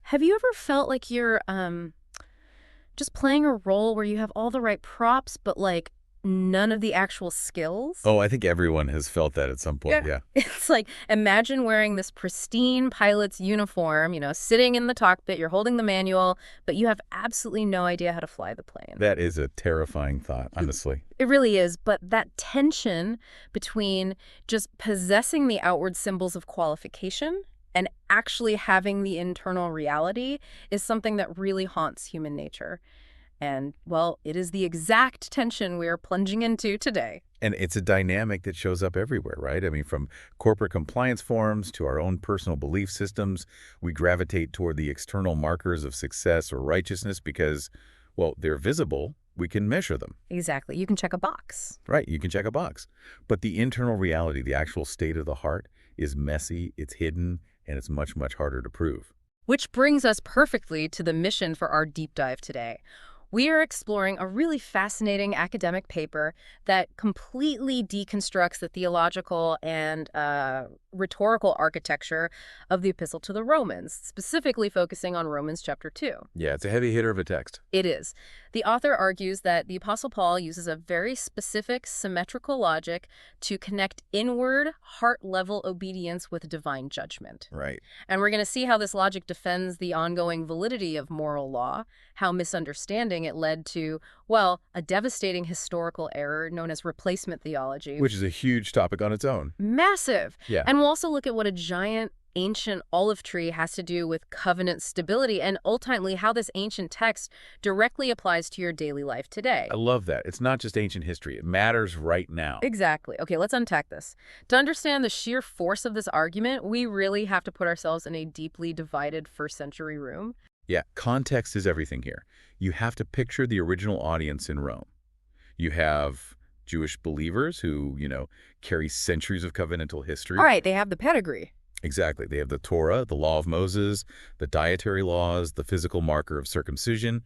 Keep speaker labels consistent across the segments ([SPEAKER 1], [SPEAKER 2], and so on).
[SPEAKER 1] Have you ever felt like you're just playing a role where you have all the right props, but like none of the actual skills?
[SPEAKER 2] Oh, I think everyone has felt that at some point,
[SPEAKER 1] Yeah.
[SPEAKER 2] yeah.
[SPEAKER 1] It's like imagine wearing this pristine pilot's uniform, sitting in the cockpit, you're holding the manual, but you have absolutely no idea how to fly the plane.
[SPEAKER 2] That is a terrifying thought, honestly.
[SPEAKER 1] It really is, but that tension between just possessing the outward symbols of qualification and actually having the internal reality is something that really haunts human nature. And, well, it is the exact tension we are plunging into today.
[SPEAKER 2] And it's a dynamic that shows up everywhere, right? I mean, from corporate compliance forms to our own personal belief systems, we gravitate toward the external markers of success or righteousness because, well, they're visible. We can measure them,
[SPEAKER 1] Exactly. You can check a box.
[SPEAKER 2] right? You can check a box. But the internal reality, the actual state of the heart, is messy, it's hidden, and it's much, much harder to prove.
[SPEAKER 1] Which brings us perfectly to the mission for our deep dive today. We are exploring a really fascinating academic paper that completely deconstructs the theological and rhetorical architecture of the Epistle to the Romans, specifically focusing on Romans chapter 2.
[SPEAKER 2] Yeah, it's a heavy hitter of a text.
[SPEAKER 1] It is. The author argues that the Apostle Paul uses a very specific symmetrical logic to connect inward, heart-level obedience with divine judgment.
[SPEAKER 2] Right.
[SPEAKER 1] And we're going to see how this logic defends the ongoing validity of moral law, how misunderstanding it led to, well, a devastating historical error known as replacement theology.
[SPEAKER 2] Which is a huge topic on its own.
[SPEAKER 1] Massive.
[SPEAKER 2] Yeah.
[SPEAKER 1] And we'll also look at what a giant ancient olive tree has to do with covenant stability and ultimately how this ancient text directly applies to your daily life today.
[SPEAKER 2] I love that. It's not just ancient history. It matters right now.
[SPEAKER 1] Exactly. Okay, let's unpack this. To understand the sheer force of this argument, we really have to put ourselves in a deeply divided first century room.
[SPEAKER 2] Yeah, context is everything here. You have to picture the original audience in Rome. You have Jewish believers who, carry centuries of covenantal history.
[SPEAKER 1] All right, they have the pedigree.
[SPEAKER 2] Exactly. They have the Torah, the law of Moses, the dietary laws, the physical marker of circumcision.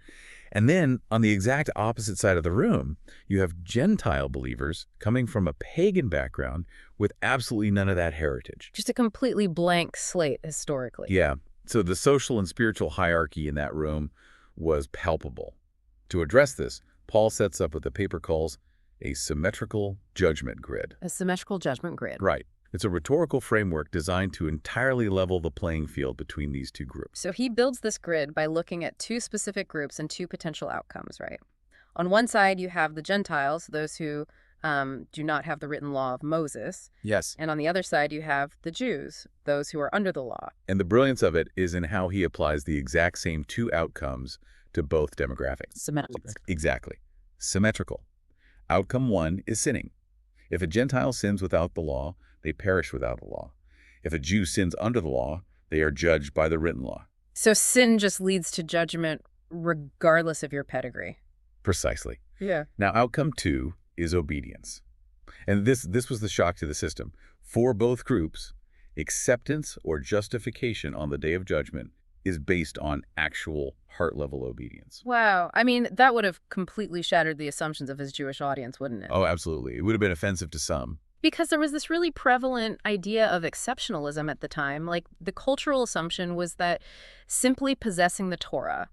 [SPEAKER 2] And then on the exact opposite side of the room, you have Gentile believers coming from a pagan background with absolutely none of that heritage.
[SPEAKER 1] Just a completely blank slate historically.
[SPEAKER 2] Yeah. So the social and spiritual hierarchy in that room was palpable. To address this, Paul sets up what the paper calls a symmetrical judgment grid.
[SPEAKER 1] A symmetrical judgment grid.
[SPEAKER 2] Right. It's a rhetorical framework designed to entirely level the playing field between these two groups.
[SPEAKER 1] So he builds this grid by looking at two specific groups and two potential outcomes, right? On one side, you have the Gentiles, those who do not have the written law of Moses.
[SPEAKER 2] Yes.
[SPEAKER 1] And on the other side, you have the Jews, those who are under the law.
[SPEAKER 2] And the brilliance of it is in how he applies the exact same two outcomes to both demographics.
[SPEAKER 1] Symmetrical.
[SPEAKER 2] Exactly. Symmetrical. Outcome one is sinning. If a Gentile sins without the law, they perish without the law. If a Jew sins under the law, they are judged by the written law.
[SPEAKER 1] So sin just leads to judgment regardless of your pedigree.
[SPEAKER 2] Precisely.
[SPEAKER 1] Yeah.
[SPEAKER 2] Now, outcome two is obedience. And this was the shock to the system. For both groups, acceptance or justification on the day of judgment is based on actual heart-level obedience.
[SPEAKER 1] Wow. I mean, that would have completely shattered the assumptions of his Jewish audience, wouldn't it?
[SPEAKER 2] Oh, absolutely. It would have been offensive to some.
[SPEAKER 1] Because there was this really prevalent idea of exceptionalism at the time. Like, the cultural assumption was that simply possessing the Torah,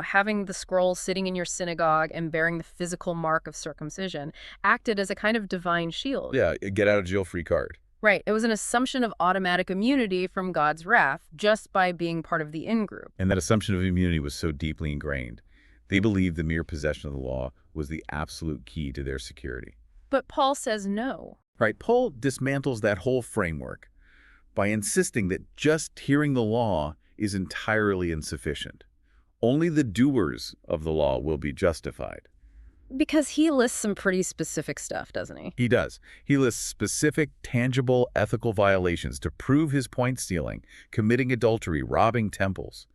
[SPEAKER 1] having the scroll sitting in your synagogue and bearing the physical mark of circumcision acted as a kind of divine shield.
[SPEAKER 2] Yeah, get out of jail free card.
[SPEAKER 1] Right. It was an assumption of automatic immunity from God's wrath just by being part of the in-group.
[SPEAKER 2] And that assumption of immunity was so deeply ingrained. They believed the mere possession of the law was the absolute key to their security.
[SPEAKER 1] But Paul says no.
[SPEAKER 2] Right, Paul dismantles that whole framework by insisting that just hearing the law is entirely insufficient. Only the doers of the law will be justified.
[SPEAKER 1] Because he lists some pretty specific stuff, doesn't he?
[SPEAKER 2] He does. He lists specific, tangible, ethical violations to prove his point stealing, committing adultery, robbing temples.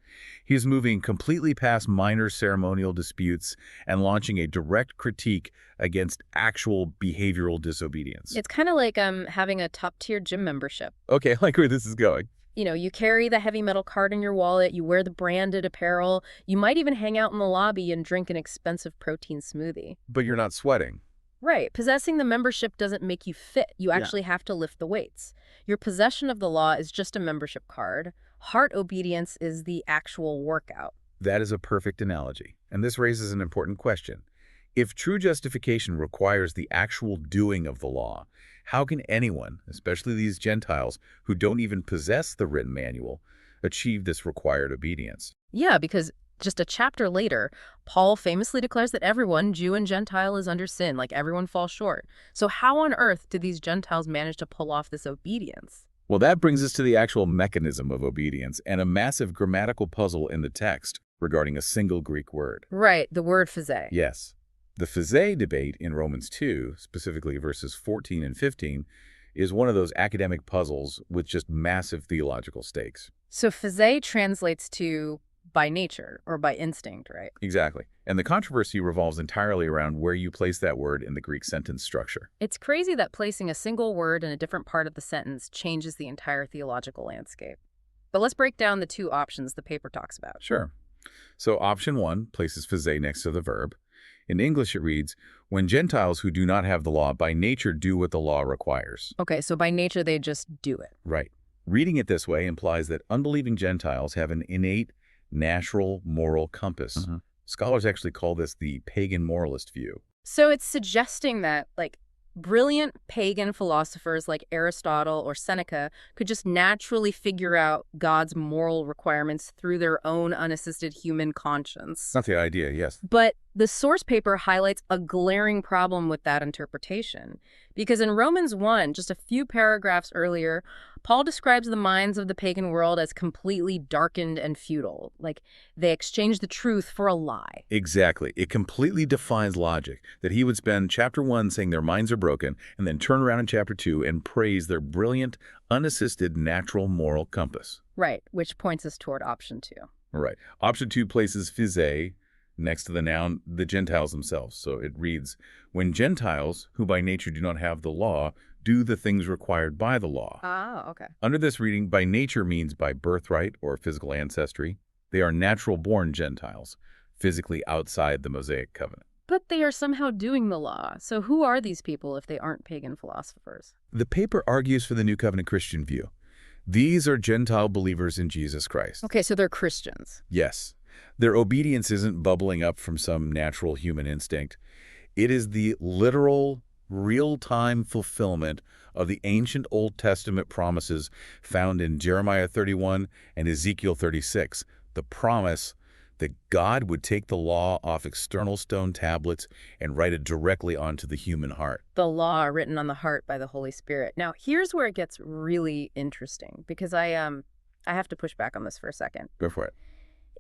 [SPEAKER 2] He is moving completely past minor ceremonial disputes and launching a direct critique against actual behavioral disobedience.
[SPEAKER 1] It's kind of like having a top-tier gym membership.
[SPEAKER 2] Okay, I like where this is going.
[SPEAKER 1] You carry the heavy metal card in your wallet, you wear the branded apparel, you might even hang out in the lobby and drink an expensive protein smoothie.
[SPEAKER 2] But you're not sweating.
[SPEAKER 1] Right. Possessing the membership doesn't make you fit. You actually have to lift the weights. Your possession of the law is just a membership card, Heart obedience is the actual workout.
[SPEAKER 2] That is a perfect analogy, and this raises an important question. If true justification requires the actual doing of the law, how can anyone, especially these Gentiles who don't even possess the written manual, achieve this required obedience?
[SPEAKER 1] Yeah, because just a chapter later, Paul famously declares that everyone, Jew and Gentile, is under sin, like everyone falls short. So how on earth did these Gentiles manage to pull off this obedience?
[SPEAKER 2] Well, that brings us to the actual mechanism of obedience and a massive grammatical puzzle in the text regarding a single Greek word.
[SPEAKER 1] Right, the word physei.
[SPEAKER 2] Yes. The physei debate in Romans 2, specifically verses 14 and 15, is one of those academic puzzles with just massive theological stakes.
[SPEAKER 1] So physei translates to by nature or by instinct, right?
[SPEAKER 2] Exactly. And the controversy revolves entirely around where you place that word in the Greek sentence structure.
[SPEAKER 1] It's crazy that placing a single word in a different part of the sentence changes the entire theological landscape. But let's break down the two options the paper talks about.
[SPEAKER 2] Sure. So option 1 places physei next to the verb. In English, it reads, when Gentiles who do not have the law by nature do what the law requires.
[SPEAKER 1] Okay, so by nature they just do it.
[SPEAKER 2] Right. Reading it this way implies that unbelieving Gentiles have an innate, natural, moral compass. Scholars actually call this the pagan moralist view.
[SPEAKER 1] So it's suggesting that, brilliant pagan philosophers like Aristotle or Seneca could just naturally figure out God's moral requirements through their own unassisted human conscience.
[SPEAKER 2] That's the idea, yes.
[SPEAKER 1] But the source paper highlights a glaring problem with that interpretation. Because in Romans 1, just a few paragraphs earlier, Paul describes the minds of the pagan world as completely darkened and futile. Like, they exchange the truth for a lie.
[SPEAKER 2] Exactly. It completely defines logic that he would spend chapter 1 saying their minds are broken and then turn around in chapter 2 and praise their brilliant, unassisted, natural moral compass.
[SPEAKER 1] Right, which points us toward option 2.
[SPEAKER 2] Right. Option 2 places physei next to the noun, the Gentiles themselves. So it reads, when Gentiles, who by nature do not have the law, do the things required by the law.
[SPEAKER 1] Oh, okay.
[SPEAKER 2] Under this reading, by nature means by birthright or physical ancestry. They are natural-born Gentiles, physically outside the Mosaic covenant.
[SPEAKER 1] But they are somehow doing the law. So who are these people if they aren't pagan philosophers?
[SPEAKER 2] The paper argues for the New Covenant Christian view. These are Gentile believers in Jesus Christ.
[SPEAKER 1] Okay, so they're Christians.
[SPEAKER 2] Yes. Their obedience isn't bubbling up from some natural human instinct. It is the literal, real-time fulfillment of the ancient Old Testament promises found in Jeremiah 31 and Ezekiel 36, the promise that God would take the law off external stone tablets and write it directly onto the human heart.
[SPEAKER 1] The law written on the heart by the Holy Spirit. Now, here's where it gets really interesting, because I have to push back on this for a second.
[SPEAKER 2] Go for it.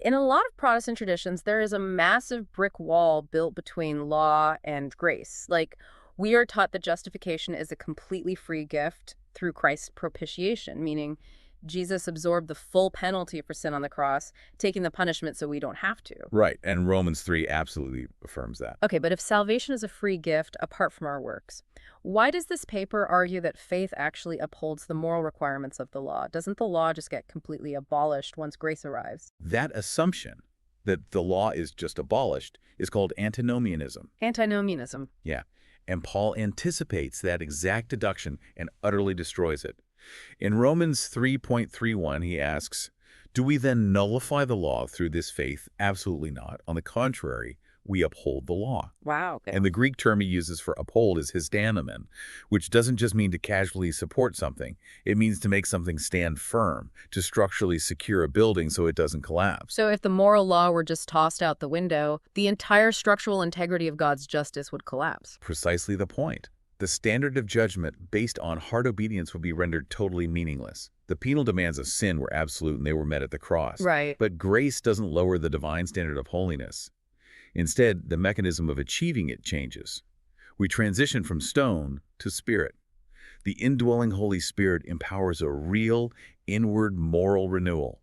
[SPEAKER 1] In a lot of Protestant traditions, there is a massive brick wall built between law and grace. Like, we are taught that justification is a completely free gift through Christ's propitiation, meaning Jesus absorbed the full penalty for sin on the cross, taking the punishment so we don't have to.
[SPEAKER 2] Right, and Romans 3 absolutely affirms that.
[SPEAKER 1] Okay, but if salvation is a free gift apart from our works, why does this paper argue that faith actually upholds the moral requirements of the law? Doesn't the law just get completely abolished once grace arrives?
[SPEAKER 2] That assumption that the law is just abolished is called antinomianism.
[SPEAKER 1] Antinomianism.
[SPEAKER 2] Yeah, and Paul anticipates that exact deduction and utterly destroys it. In Romans 3.31, he asks, do we then nullify the law through this faith? Absolutely not. On the contrary, we uphold the law.
[SPEAKER 1] Wow. Okay.
[SPEAKER 2] And the Greek term he uses for uphold is hystanamon, which doesn't just mean to casually support something. It means to make something stand firm, to structurally secure a building so it doesn't collapse.
[SPEAKER 1] So if the moral law were just tossed out the window, the entire structural integrity of God's justice would collapse.
[SPEAKER 2] Precisely the point. The standard of judgment based on heart obedience would be rendered totally meaningless. The penal demands of sin were absolute and they were met at the cross.
[SPEAKER 1] Right.
[SPEAKER 2] But grace doesn't lower the divine standard of holiness. Instead, the mechanism of achieving it changes. We transition from stone to spirit. The indwelling Holy Spirit empowers a real, inward moral renewal.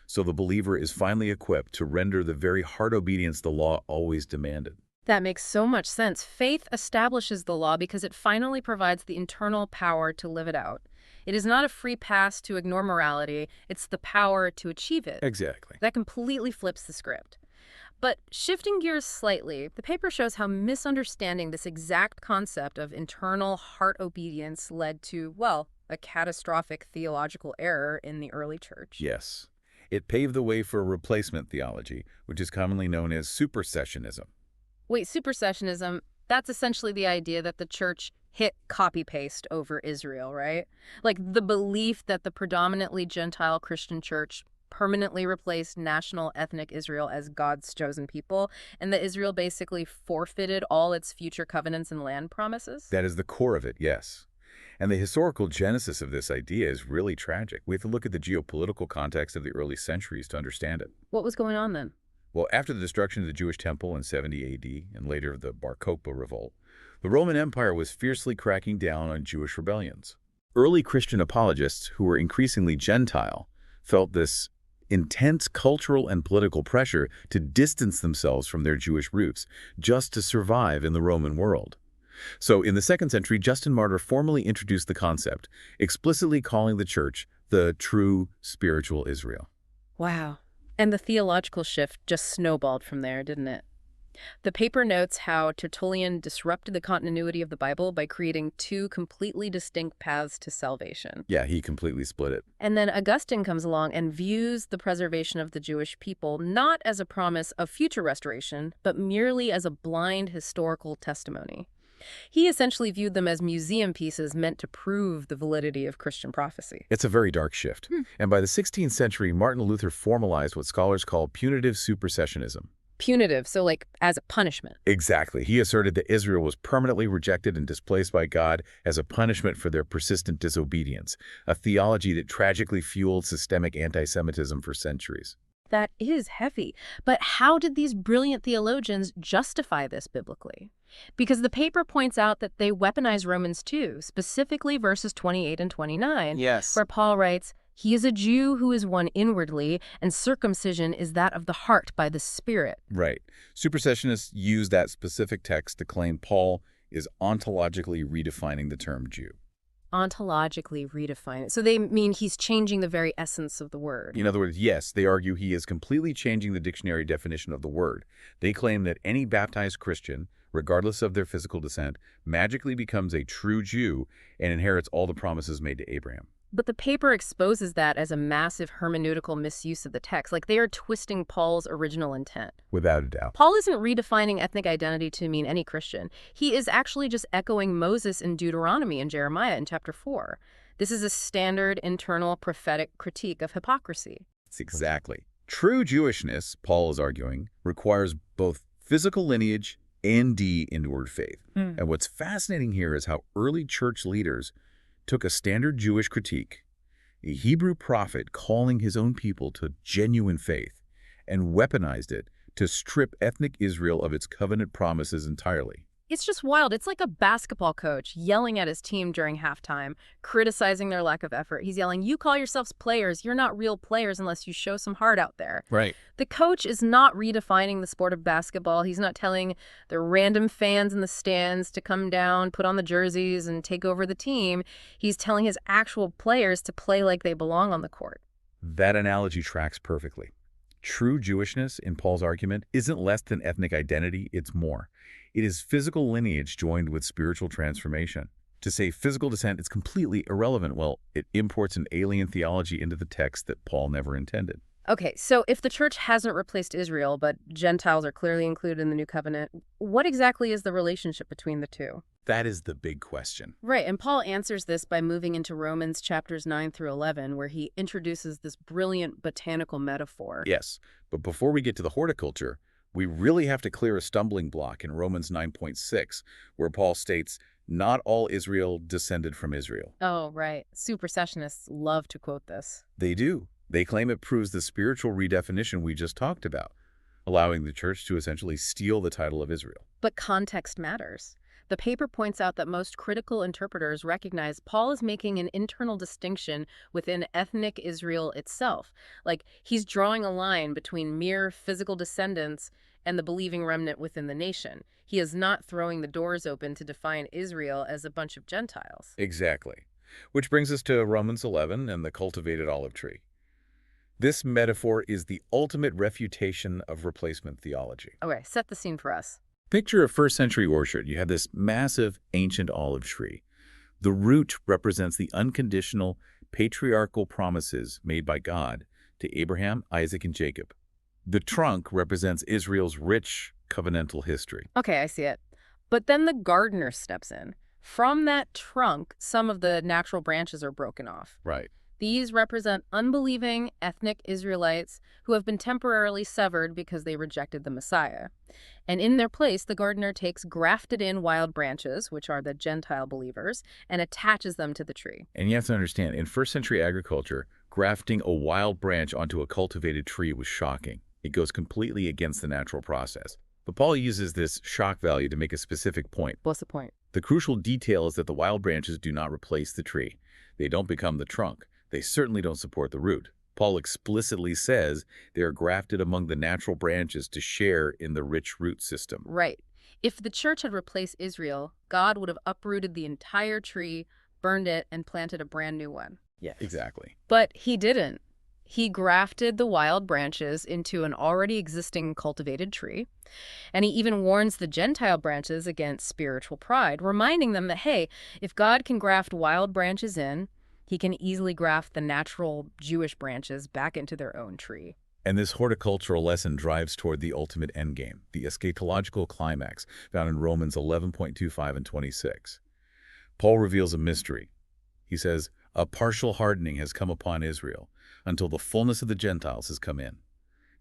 [SPEAKER 2] So the believer is finally equipped to render the very heart obedience the law always demanded.
[SPEAKER 1] That makes so much sense. Faith establishes the law because it finally provides the internal power to live it out. It is not a free pass to ignore morality, it's the power to achieve it.
[SPEAKER 2] Exactly.
[SPEAKER 1] That completely flips the script. But shifting gears slightly, the paper shows how misunderstanding this exact concept of internal heart obedience led to, well, a catastrophic theological error in the early church.
[SPEAKER 2] Yes. It paved the way for replacement theology, which is commonly known as supersessionism.
[SPEAKER 1] Wait, supersessionism, that's essentially the idea that the church hit copy-paste over Israel, right? Like the belief that the predominantly Gentile Christian church permanently replaced national ethnic Israel as God's chosen people, and that Israel basically forfeited all its future covenants and land promises?
[SPEAKER 2] That is the core of it, yes. And the historical genesis of this idea is really tragic. We have to look at the geopolitical context of the early centuries to understand it.
[SPEAKER 1] What was going on then?
[SPEAKER 2] Well, after the destruction of the Jewish temple in 70 A.D. and later the Bar Kokhba revolt, the Roman Empire was fiercely cracking down on Jewish rebellions. Early Christian apologists, who were increasingly Gentile, felt this intense cultural and political pressure to distance themselves from their Jewish roots just to survive in the Roman world. So in the 2nd century, Justin Martyr formally introduced the concept, explicitly calling the church the true spiritual Israel.
[SPEAKER 1] Wow. And the theological shift just snowballed from there, didn't it? The paper notes how Tertullian disrupted the continuity of the Bible by creating two completely distinct paths to salvation.
[SPEAKER 2] Yeah, he completely split it.
[SPEAKER 1] And then Augustine comes along and views the preservation of the Jewish people not as a promise of future restoration, but merely as a blind historical testimony. He essentially viewed them as museum pieces meant to prove the validity of Christian prophecy.
[SPEAKER 2] It's a very dark shift. And by the 16th century, Martin Luther formalized what scholars call punitive supersessionism.
[SPEAKER 1] Punitive, so like as a punishment.
[SPEAKER 2] Exactly. He asserted that Israel was permanently rejected and displaced by God as a punishment for their persistent disobedience, a theology that tragically fueled systemic anti-Semitism for centuries.
[SPEAKER 1] That is heavy. But how did these brilliant theologians justify this biblically? Because the paper points out that they weaponize Romans 2, specifically verses 28 and 29,
[SPEAKER 3] Yes.
[SPEAKER 1] where Paul writes, "He is a Jew who is one inwardly, and circumcision is that of the heart by the Spirit."
[SPEAKER 2] Right. Supersessionists use that specific text to claim Paul is ontologically redefining the term Jew.
[SPEAKER 1] Ontologically redefine it. So they mean he's changing the very essence of the word.
[SPEAKER 2] In other words, yes, they argue he is completely changing the dictionary definition of the word. They claim that any baptized Christian, regardless of their physical descent, magically becomes a true Jew and inherits all the promises made to Abraham.
[SPEAKER 1] But the paper exposes that as a massive hermeneutical misuse of the text. Like they are twisting Paul's original intent.
[SPEAKER 2] Without a doubt.
[SPEAKER 1] Paul isn't redefining ethnic identity to mean any Christian. He is actually just echoing Moses in Deuteronomy and Jeremiah in chapter 4. This is a standard internal prophetic critique of hypocrisy.
[SPEAKER 2] It's exactly. True Jewishness, Paul is arguing, requires both physical lineage and inward faith. And what's fascinating here is how early church leaders took a standard Jewish critique, a Hebrew prophet calling his own people to genuine faith, and weaponized it to strip ethnic Israel of its covenant promises entirely.
[SPEAKER 1] It's just wild. It's like a basketball coach yelling at his team during halftime, criticizing their lack of effort. He's yelling, "You call yourselves players. You're not real players unless you show some heart out there."
[SPEAKER 3] Right.
[SPEAKER 1] The coach is not redefining the sport of basketball. He's not telling the random fans in the stands to come down, put on the jerseys, and take over the team. He's telling his actual players to play like they belong on the court.
[SPEAKER 2] That analogy tracks perfectly. True Jewishness, in Paul's argument, isn't less than ethnic identity, it's more. It is physical lineage joined with spiritual transformation. To say physical descent is completely irrelevant, well, it imports an alien theology into the text that Paul never intended.
[SPEAKER 1] Okay, so if the church hasn't replaced Israel, but Gentiles are clearly included in the new covenant, what exactly is the relationship between the two?
[SPEAKER 2] That is the big question.
[SPEAKER 1] Right, and Paul answers this by moving into Romans chapters 9 through 11, where he introduces this brilliant botanical metaphor.
[SPEAKER 2] Yes, but before we get to the horticulture, we really have to clear a stumbling block in Romans 9.6, where Paul states, "Not all Israel descended from Israel."
[SPEAKER 1] Oh, right. Supersessionists love to quote this.
[SPEAKER 2] They do. They claim it proves the spiritual redefinition we just talked about, allowing the church to essentially steal the title of Israel.
[SPEAKER 1] But context matters. The paper points out that most critical interpreters recognize Paul is making an internal distinction within ethnic Israel itself. Like, he's drawing a line between mere physical descendants and the believing remnant within the nation. He is not throwing the doors open to define Israel as a bunch of Gentiles.
[SPEAKER 2] Exactly. Which brings us to Romans 11 and the cultivated olive tree. This metaphor is the ultimate refutation of replacement theology.
[SPEAKER 1] Okay, set the scene for us.
[SPEAKER 2] Picture a first-century orchard. You have this massive, ancient olive tree. The root represents the unconditional patriarchal promises made by God to Abraham, Isaac, and Jacob. The trunk represents Israel's rich covenantal history.
[SPEAKER 1] Okay, I see it. But then the gardener steps in. From that trunk, some of the natural branches are broken off.
[SPEAKER 2] Right.
[SPEAKER 1] These represent unbelieving ethnic Israelites who have been temporarily severed because they rejected the Messiah. And in their place, the gardener takes grafted-in wild branches, which are the Gentile believers, and attaches them to the tree.
[SPEAKER 2] And you have to understand, in first-century agriculture, grafting a wild branch onto a cultivated tree was shocking. It goes completely against the natural process. But Paul uses this shock value to make a specific point.
[SPEAKER 1] What's the point?
[SPEAKER 2] The crucial detail is that the wild branches do not replace the tree. They don't become the trunk. They certainly don't support the root. Paul explicitly says they are grafted among the natural branches to share in the rich root system.
[SPEAKER 1] Right. If the church had replaced Israel, God would have uprooted the entire tree, burned it, and planted a brand new one.
[SPEAKER 2] Yeah, exactly.
[SPEAKER 1] But he didn't. He grafted the wild branches into an already existing cultivated tree, and he even warns the Gentile branches against spiritual pride, reminding them that, hey, if God can graft wild branches in, he can easily graft the natural Jewish branches back into their own tree.
[SPEAKER 2] And this horticultural lesson drives toward the ultimate endgame, the eschatological climax, found in Romans 11:25 and 26. Paul reveals a mystery. He says, a partial hardening has come upon Israel until the fullness of the Gentiles has come in.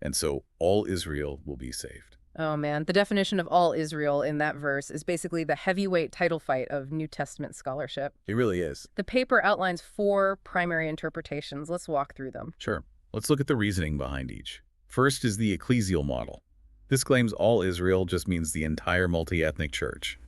[SPEAKER 2] And so all Israel will be saved.
[SPEAKER 1] Oh man, the definition of all Israel in that verse is basically the heavyweight title fight of New Testament scholarship.
[SPEAKER 2] It really is.
[SPEAKER 1] The paper outlines 4 primary interpretations. Let's walk through them.
[SPEAKER 2] Sure. Let's look at the reasoning behind each. First is the ecclesial model. This claims all Israel just means the entire multi-ethnic church.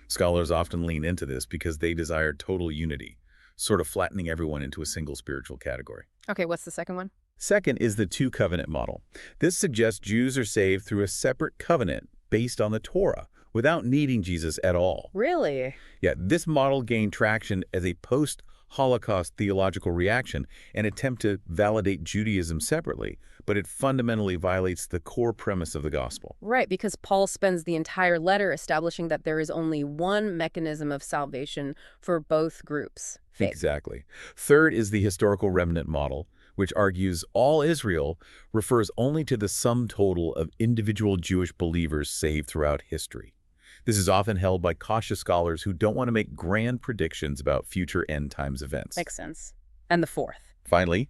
[SPEAKER 2] Scholars often lean into this because they desire total unity, sort of flattening everyone into a single spiritual category.
[SPEAKER 1] Okay, what's the second one?
[SPEAKER 2] Second is the two-covenant model. This suggests Jews are saved through a separate covenant based on the Torah, without needing Jesus at all.
[SPEAKER 1] Really?
[SPEAKER 2] Yeah, this model gained traction as a post-Holocaust theological reaction, an attempt to validate Judaism separately, but it fundamentally violates the core premise of the gospel.
[SPEAKER 1] Right, because Paul spends the entire letter establishing that there is only one mechanism of salvation for both groups. Faith.
[SPEAKER 2] Exactly. Third is the historical remnant model, which argues all Israel refers only to the sum total of individual Jewish believers saved throughout history. This is often held by cautious scholars who don't want to make grand predictions about future end times events.
[SPEAKER 1] Makes sense. And the fourth?
[SPEAKER 2] Finally,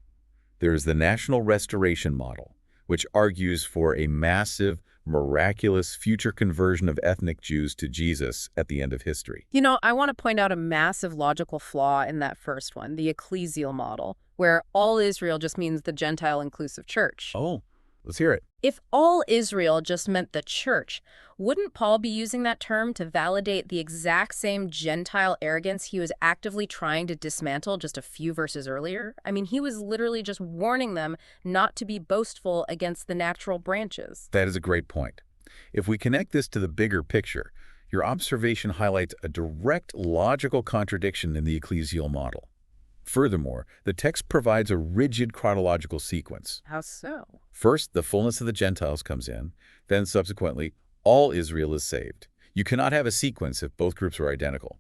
[SPEAKER 2] there is the national restoration model, which argues for a massive, miraculous future conversion of ethnic Jews to Jesus at the end of history.
[SPEAKER 1] You know, I want to point out a massive logical flaw in that first one, the ecclesial model, where all Israel just means the Gentile inclusive church.
[SPEAKER 2] Oh, let's hear it.
[SPEAKER 1] If all Israel just meant the church, wouldn't Paul be using that term to validate the exact same Gentile arrogance he was actively trying to dismantle just a few verses earlier? I mean, he was literally just warning them not to be boastful against the natural branches.
[SPEAKER 2] That is a great point. If we connect this to the bigger picture, your observation highlights a direct logical contradiction in the ecclesial model. Furthermore, the text provides a rigid chronological sequence.
[SPEAKER 1] How so?
[SPEAKER 2] First, the fullness of the Gentiles comes in, then subsequently, all Israel is saved. You cannot have a sequence if both groups are identical.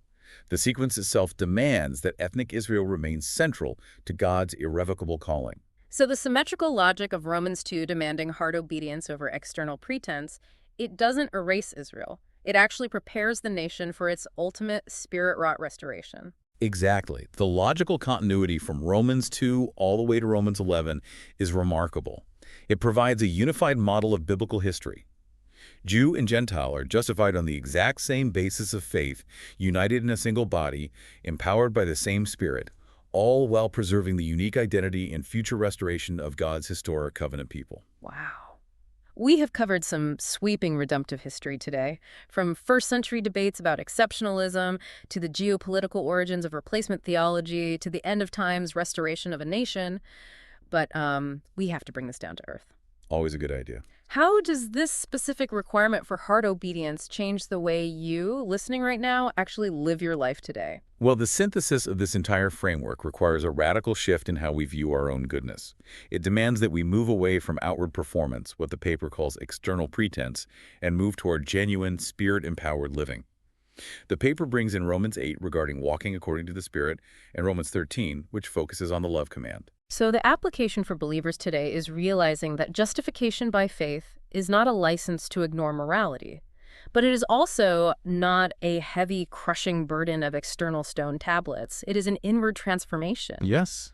[SPEAKER 2] The sequence itself demands that ethnic Israel remains central to God's irrevocable calling.
[SPEAKER 1] So the symmetrical logic of Romans 2 demanding hard obedience over external pretense, it doesn't erase Israel. It actually prepares the nation for its ultimate spirit-wrought restoration.
[SPEAKER 2] Exactly. The logical continuity from Romans 2 all the way to Romans 11 is remarkable. It provides a unified model of biblical history. Jew and Gentile are justified on the exact same basis of faith, united in a single body, empowered by the same Spirit, all while preserving the unique identity and future restoration of God's historic covenant people.
[SPEAKER 1] Wow. We have covered some sweeping redemptive history today, from first-century debates about exceptionalism to the geopolitical origins of replacement theology to the end-of-times restoration of a nation. But we have to bring this down to earth.
[SPEAKER 2] Always a good idea.
[SPEAKER 1] How does this specific requirement for hard obedience change the way you, listening right now, actually live your life today?
[SPEAKER 2] Well, the synthesis of this entire framework requires a radical shift in how we view our own goodness. It demands that we move away from outward performance, what the paper calls external pretense, and move toward genuine, spirit-empowered living. The paper brings in Romans 8 regarding walking according to the Spirit and Romans 13, which focuses on the love command.
[SPEAKER 1] So the application for believers today is realizing that justification by faith is not a license to ignore morality, but it is also not a heavy, crushing burden of external stone tablets. It is an inward transformation.
[SPEAKER 2] Yes.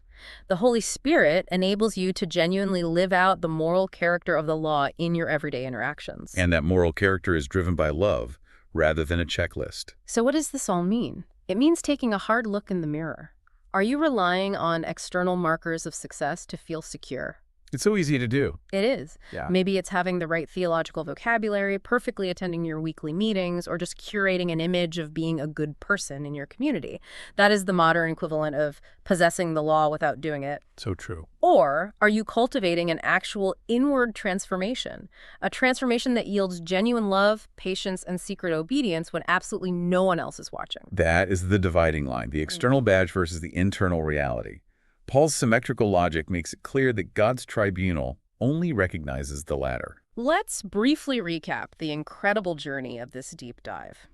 [SPEAKER 1] The Holy Spirit enables you to genuinely live out the moral character of the law in your everyday interactions.
[SPEAKER 2] And that moral character is driven by love rather than a checklist.
[SPEAKER 1] So what does this all mean? It means taking a hard look in the mirror. Are you relying on external markers of success to feel secure?
[SPEAKER 2] It's so easy to do.
[SPEAKER 1] It is.
[SPEAKER 2] Yeah.
[SPEAKER 1] Maybe it's having the right theological vocabulary, perfectly attending your weekly meetings, or just curating an image of being a good person in your community. That is the modern equivalent of possessing the law without doing it.
[SPEAKER 2] So true.
[SPEAKER 1] Or are you cultivating an actual inward transformation, a transformation that yields genuine love, patience, and secret obedience when absolutely no one else is watching?
[SPEAKER 2] That is the dividing line, the external badge versus the internal reality. Paul's symmetrical logic makes it clear that God's tribunal only recognizes the latter.
[SPEAKER 1] Let's briefly recap the incredible journey of this deep dive.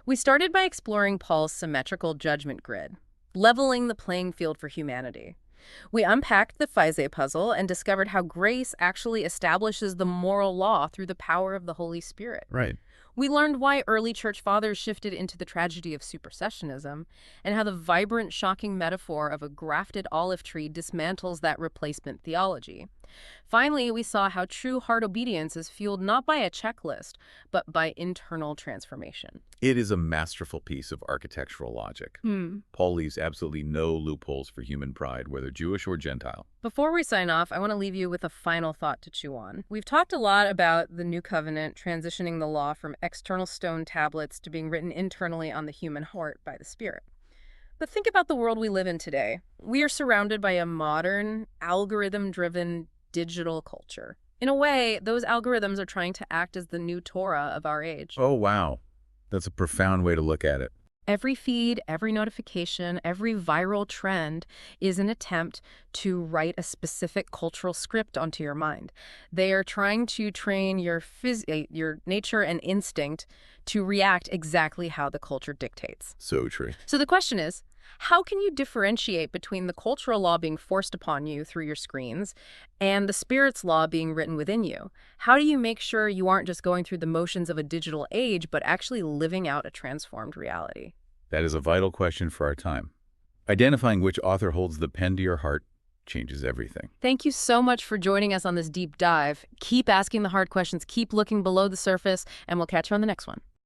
[SPEAKER 1] We started by exploring Paul's symmetrical judgment grid, leveling the playing field for humanity. We unpacked the Phaise puzzle and discovered how grace actually establishes the moral law through the power of the Holy Spirit.
[SPEAKER 2] Right.
[SPEAKER 1] We learned why early church fathers shifted into the tragedy of supersessionism and how the vibrant, shocking metaphor of a grafted olive tree dismantles that replacement theology. Finally, we saw how true heart obedience is fueled not by a checklist, but by internal transformation.
[SPEAKER 2] It is a masterful piece of architectural logic. Paul leaves absolutely no loopholes for human pride, whether Jewish or Gentile.
[SPEAKER 1] Before we sign off, I want to leave you with a final thought to chew on. We've talked a lot about the New Covenant transitioning the law from external stone tablets to being written internally on the human heart by the Spirit. But think about the world we live in today. We are surrounded by a modern, algorithm-driven digital culture. In a way, those algorithms are trying to act as the new Torah of our age.
[SPEAKER 2] Oh, wow. That's a profound way to look at it.
[SPEAKER 1] Every feed, every notification, every viral trend is an attempt to write a specific cultural script onto your mind. They are trying to train your nature and instinct to react exactly how the culture dictates.
[SPEAKER 2] So true.
[SPEAKER 1] So the question is, how can you differentiate between the cultural law being forced upon you through your screens and the Spirit's law being written within you? How do you make sure you aren't just going through the motions of a digital age, but actually living out a transformed reality?
[SPEAKER 2] That is a vital question for our time. Identifying which author holds the pen to your heart changes everything.
[SPEAKER 1] Thank you so much for joining us on this deep dive. Keep asking the hard questions, keep looking below the surface, and we'll catch you on the next one.